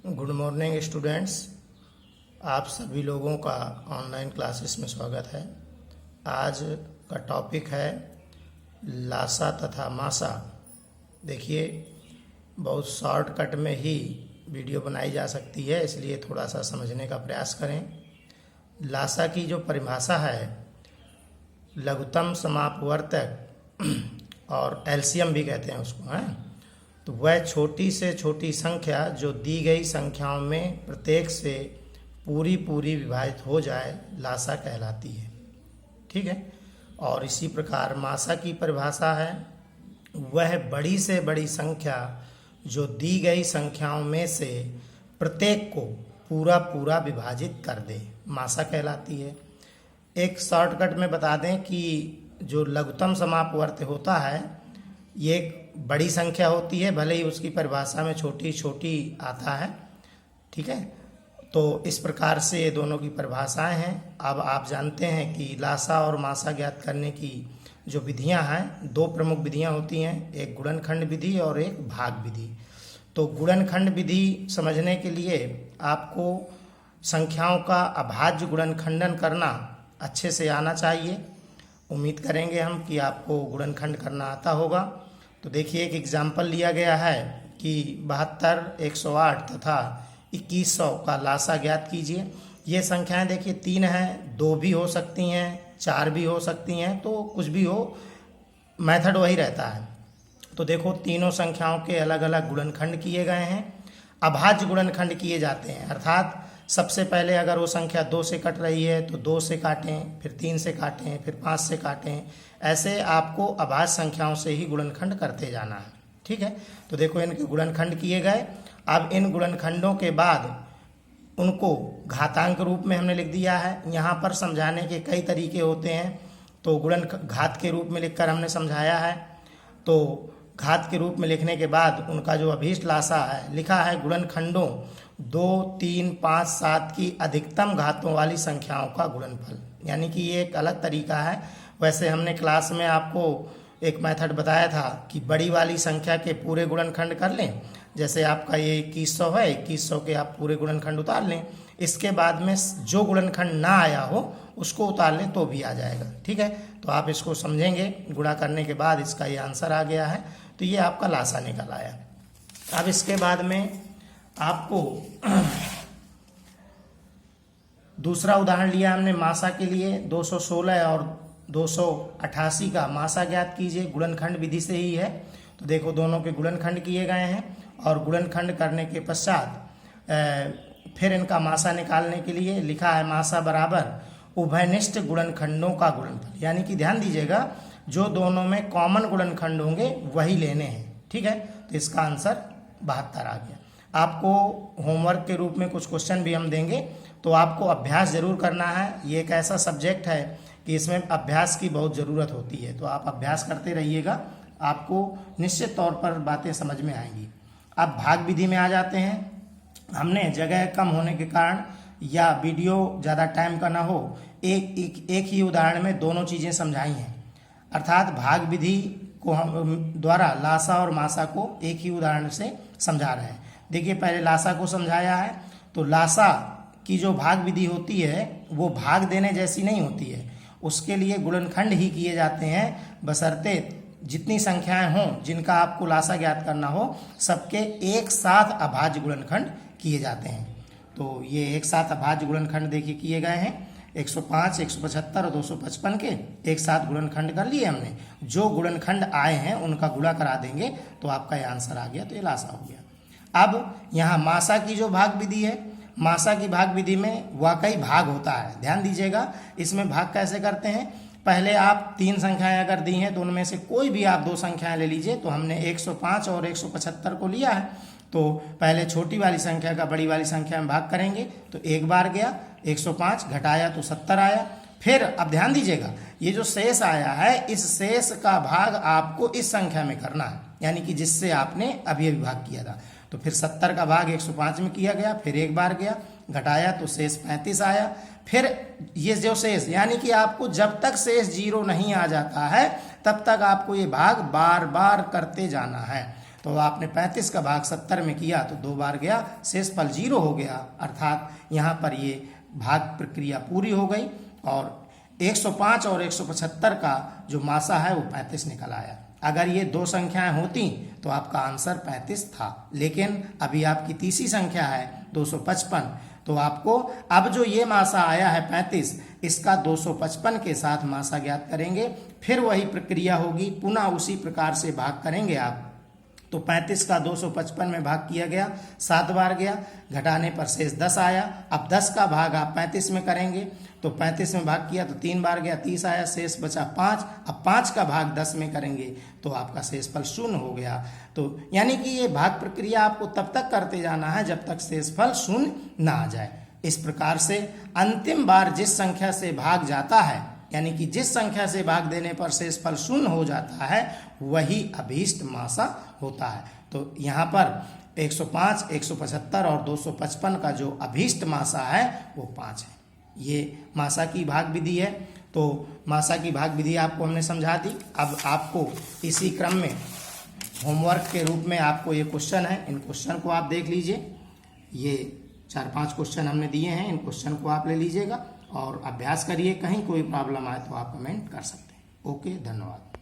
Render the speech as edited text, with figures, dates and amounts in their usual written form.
Good morning students. आप सभी लोगों का ऑनलाइन क्लासेस में स्वागत है। आज का टॉपिक है लासा तथा मासा। देखिए, बहुत शॉर्टकट में ही वीडियो बनाई जा सकती है, इसलिए थोड़ा सा समझने का प्रयास करें। लासा की जो परिभाषा है, लघुत्तम समापवर्तक और एलसीएम भी कहते हैं उसको, हैं, तो वह छोटी से छोटी संख्या जो दी गई संख्याओं में प्रत्येक से पूरी विभाजित हो जाए, लासा कहलाती है। ठीक है। और इसी प्रकार मासा की परिभाषा है, वह बड़ी से बड़ी संख्या जो दी गई संख्याओं में से प्रत्येक को पूरा विभाजित कर दे, मासा कहलाती है। एक शॉर्टकट में बता दें कि जो लघुत्तम समापवर्त होता है, ये एक बड़ी संख्या होती है, भले ही उसकी परिभाषा में छोटी आता है। ठीक है। तो इस प्रकार से ये दोनों की परिभाषाएं हैं। अब आप जानते हैं कि लासा और मासा ज्ञात करने की जो विधियां हैं, दो प्रमुख विधियां होती हैं, एक गुणनखंड विधि और एक भाग विधि। तो गुणनखंड विधि समझने के लिए आपको संख्याओं का अभाज्य गुणनखंडन करना अच्छे से आना चाहिए। उम्मीद करेंगे हम कि आपको गुणनखंड करना आता होगा। तो देखिए, एक एग्जाम्पल लिया गया है कि 72, 108 तथा 2100 का लासा ज्ञात कीजिए। ये संख्याएं देखिए 3 हैं, 2 भी हो सकती हैं, 4 भी हो सकती हैं, तो कुछ भी हो, मेथड वही रहता है। तो देखो, तीनों संख्याओं के अलग अलग गुणनखंड किए गए हैं, अभाज्य गुणनखंड किए जाते हैं। अर्थात सबसे पहले अगर वो संख्या 2 से कट रही है तो 2 से काटें, फिर 3 से काटें, फिर 5 से काटें। ऐसे आपको अभाज्य संख्याओं से ही गुणनखंड करते जाना है। ठीक है। तो देखो, इनके गुणनखंड किए गए। अब इन गुणनखंडों के बाद उनको घातांक रूप में हमने लिख दिया है। यहाँ पर समझाने के कई तरीके होते हैं, तो गुणन घात के रूप में लिखकर हमने समझाया है। तो घात के रूप में लिखने के बाद उनका जो अभीष्ट लासा है, लिखा है गुणनखंडों 2, 3, 5, 7 की अधिकतम घातों वाली संख्याओं का गुणनफल। यानी कि ये एक अलग तरीका है। वैसे हमने क्लास में आपको एक मेथड बताया था कि बड़ी वाली संख्या के पूरे गुणनखंड कर लें। जैसे आपका ये 2100 है, 2100 के आप पूरे गुणनखंड उतार लें। इसके बाद में जो गुणनखंड ना आया हो उसको उतार लें तो भी आ जाएगा। ठीक है। तो आप इसको समझेंगे, गुणा करने के बाद इसका ये आंसर आ गया है। तो ये आपका लासा निकल आया। अब इसके बाद में आपको दूसरा उदाहरण लिया हमने मासा के लिए। 216 और 288 का मासा ज्ञात कीजिए, गुणनखंड विधि से ही है। तो देखो, दोनों के गुणनखंड किए गए हैं और गुणनखंड करने के पश्चात फिर इनका मासा निकालने के लिए लिखा है मासा बराबर उभयनिष्ठ गुणनखंडों का गुणनफल। यानी कि ध्यान दीजिएगा, जो दोनों में कॉमन गुणनखंड होंगे वही लेने हैं। ठीक है। तो इसका आंसर 72 आ गया। आपको होमवर्क के रूप में कुछ क्वेश्चन भी हम देंगे, तो आपको अभ्यास जरूर करना है। ये एक ऐसा सब्जेक्ट है कि इसमें अभ्यास की बहुत ज़रूरत होती है, तो आप अभ्यास करते रहिएगा, आपको निश्चित तौर पर बातें समझ में आएंगी। अब भाग विधि में आ जाते हैं। हमने जगह कम होने के कारण या वीडियो ज़्यादा टाइम का ना हो, एक ही उदाहरण में दोनों चीज़ें समझाई हैं। अर्थात भाग विधि को हम द्वारा लासा और मासा को एक ही उदाहरण से समझा रहे हैं। देखिए, पहले लासा को समझाया है। तो लासा की जो भाग विधि होती है वो भाग देने जैसी नहीं होती है। उसके लिए गुणनखंड ही किए जाते हैं, बशर्ते जितनी संख्याएं हों जिनका आपको लासा ज्ञात करना हो, सबके एक साथ अभाज्य गुणनखंड किए जाते हैं। तो ये एक साथ अभाज्य गुणनखंड देखिए किए गए हैं। 105, 175 और 255 के एक साथ गुणनखंड कर लिए हमने। जो गुणनखंड आए हैं उनका गुणा करा देंगे तो आपका ये आंसर आ गया। तो ये लासा हो गया। अब यहाँ मासा की जो भाग विधि है, मासा की भाग विधि में वाकई भाग होता है। ध्यान दीजिएगा, इसमें भाग कैसे करते हैं। पहले आप 3 संख्याएं अगर दी हैं तो उनमें से कोई भी आप 2 संख्याएं ले लीजिए। तो हमने 105 और 175 को लिया है, तो पहले छोटी वाली संख्या का बड़ी वाली संख्या में भाग करेंगे। तो एक बार गया, 105 घटाया तो 70 आया। फिर अब ध्यान दीजिएगा, ये जो शेष आया है, इस शेष का भाग आपको इस संख्या में करना है, यानी कि जिससे आपने अभी भाग किया था। तो फिर 70 का भाग 105 में किया गया, फिर एक बार गया, घटाया तो शेष 35 आया। फिर ये जो शेष, यानी कि आपको जब तक शेष 0 नहीं आ जाता है तब तक आपको ये भाग बार बार करते जाना है। तो आपने 35 का भाग 70 में किया तो 2 बार गया, शेषफल 0 हो गया, अर्थात यहाँ पर ये भाग प्रक्रिया पूरी हो गई और 105 और 175 का जो मासा है वो 35 निकल आया। अगर ये 2 संख्याएं होती तो आपका आंसर 35 था, लेकिन अभी आपकी तीसरी संख्या है 255, तो आपको अब जो ये मासा आया है 35, इसका 255 के साथ मासा ज्ञात करेंगे, फिर वही प्रक्रिया होगी, पुनः उसी प्रकार से भाग करेंगे आप। तो 35 का 255 में भाग किया गया, 7 बार गया, घटाने पर शेष 10 आया। अब 10 का भाग आप 35 में करेंगे, तो 35 में भाग किया तो 3 बार गया, 30 आया, शेष बचा 5। अब 5 का भाग 10 में करेंगे तो आपका शेषफल 0 हो गया। तो यानी कि ये भाग प्रक्रिया आपको तब तक करते जाना है जब तक शेषफल 0 ना आ जाए। इस प्रकार से अंतिम बार जिस संख्या से भाग जाता है, यानी कि जिस संख्या से भाग देने पर शेषफल 0 हो जाता है, वही अभीष्ट मासा होता है। तो यहाँ पर 105, 175 और 255 का जो अभीष्ट मासा है वो 5 है। ये मासा की भाग विधि है। तो मासा की भाग विधि आपको हमने समझा दी। अब आपको इसी क्रम में होमवर्क के रूप में आपको ये क्वेश्चन है, इन क्वेश्चन को आप देख लीजिए। ये 4-5 क्वेश्चन हमने दिए हैं, इन क्वेश्चन को आप ले लीजिएगा और अभ्यास करिए। कहीं कोई प्रॉब्लम आए तो आप कमेंट कर सकते हैं। ओके, धन्यवाद।